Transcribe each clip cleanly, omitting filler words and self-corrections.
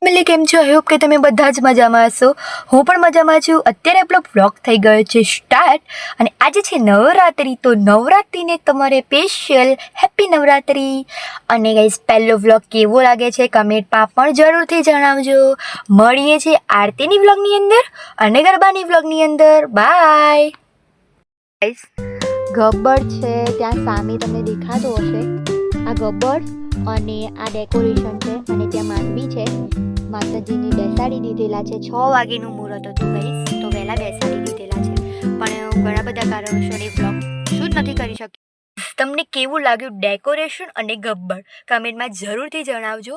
Family કેમ છો? I hope કે તમે બધા જ મજામાં હશો. હું પણ મજામાં છું. અત્યારે આપણો વ્લોગ થઈ ગયો છે સ્ટાર્ટ અને આજે છે નવરાત્રિ. તો નવરાત્રિને તમારે સ્પેશિયલ હેપી નવરાત્રિ. અને ગાઈઝ પહેલો વ્લોગ કેવો લાગે છે કમેન્ટમાં પણ જરૂરથી જણાવજો. મળીએ છીએ આરતીની વ્લોગની અંદર અને ગરબાની વ્લોગની અંદર. By guys. ગબ્બર છે ત્યાં સામે તમને દેખાતો હશે. આ ગબ્બર અને આ ડેકોરેશન છે અને ત્યાં માનવી છે. માતાજીને બેસાડી દીધેલા છે. 6 વાગ્યાનું મુહૂર્ત હતું ગાઈસ, તો વહેલા બેસાડી દીધેલા છે. પણ ઘણા બધા કારણોસર એ બ્લોગ શૂટ નથી કરી શકી. તમને કેવું લાગ્યું ડેકોરેશન અને ગબ્બર કમેન્ટમાં જરૂરથી જણાવજો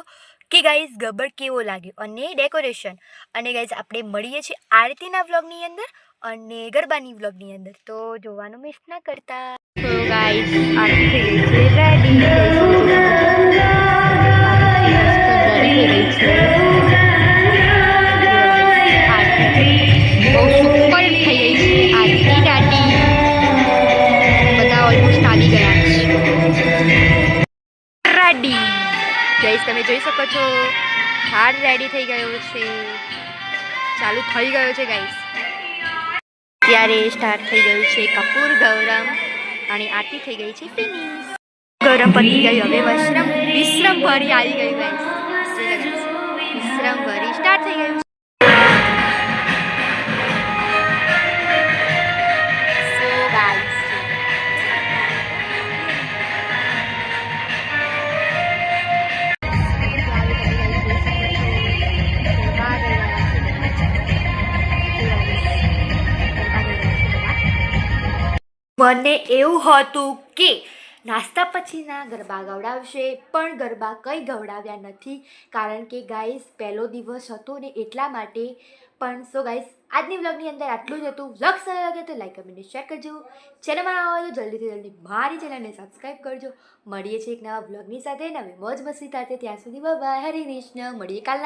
કે ગાઈસ ગબ્બર કેવો લાગ્યો અને ડેકોરેશન. અને ગાઈસ આપણે મળીએ છીએ આરતીના વ્લોગની અંદર અને ગરબાની વ્લોગની અંદર, તો જોવાનું મિસ ના કરતા. તો ગાઈસ આરતી થઈ ગઈ છે રેડી. રેડી થઈ ગઈ છે. બહુ સુપર થઈ ગઈ છે આરતી દાદી. બધા ઓલમોસ્ટ આવી ગયા છે. રેડી ગાઈસ, તમે જોઈ શકો છો થાળ રેડી થઈ ગયો છે. ચાલુ થઈ ગયો છે ગાઈસ. ત્યારે સ્ટાર્ટ થઈ ગયું છે કપૂર ગૌરમ અને આરતી થઈ ગઈ છે ફિનિશ. ગૌરમ પતી ગઈ. હવે વિશ્રમ ભરી આવી ગઈ ગાઈસ. વિશ્રમ ભરી સ્ટાર્ટ થઈ ગયું. મને એવું હતું કે નાસ્તા પછીના ગરબા ગવડાવશે, પણ ગરબા કંઈ ગવડાવ્યા નથી કારણ કે ગાઈસ પહેલો દિવસ હતો ને એટલા માટે. પણ સો ગાઈસ આજની વ્લોગની અંદર આટલું જ હતું. વ્લોગ સારો લાગે તો લાઈક કમેન્ટ શેર કરજો. ચેનલમાં આવો તો જલ્દીથી જલ્દી મારી ચેનલને સબસ્ક્રાઈબ કરજો. મળીએ છીએ એક નવા વ્લોગની સાથે, નવી મોજ મસ્તી સાથે. ત્યાં સુધી બાય બાય. હરે કૃષ્ણ. મળીએ કાલના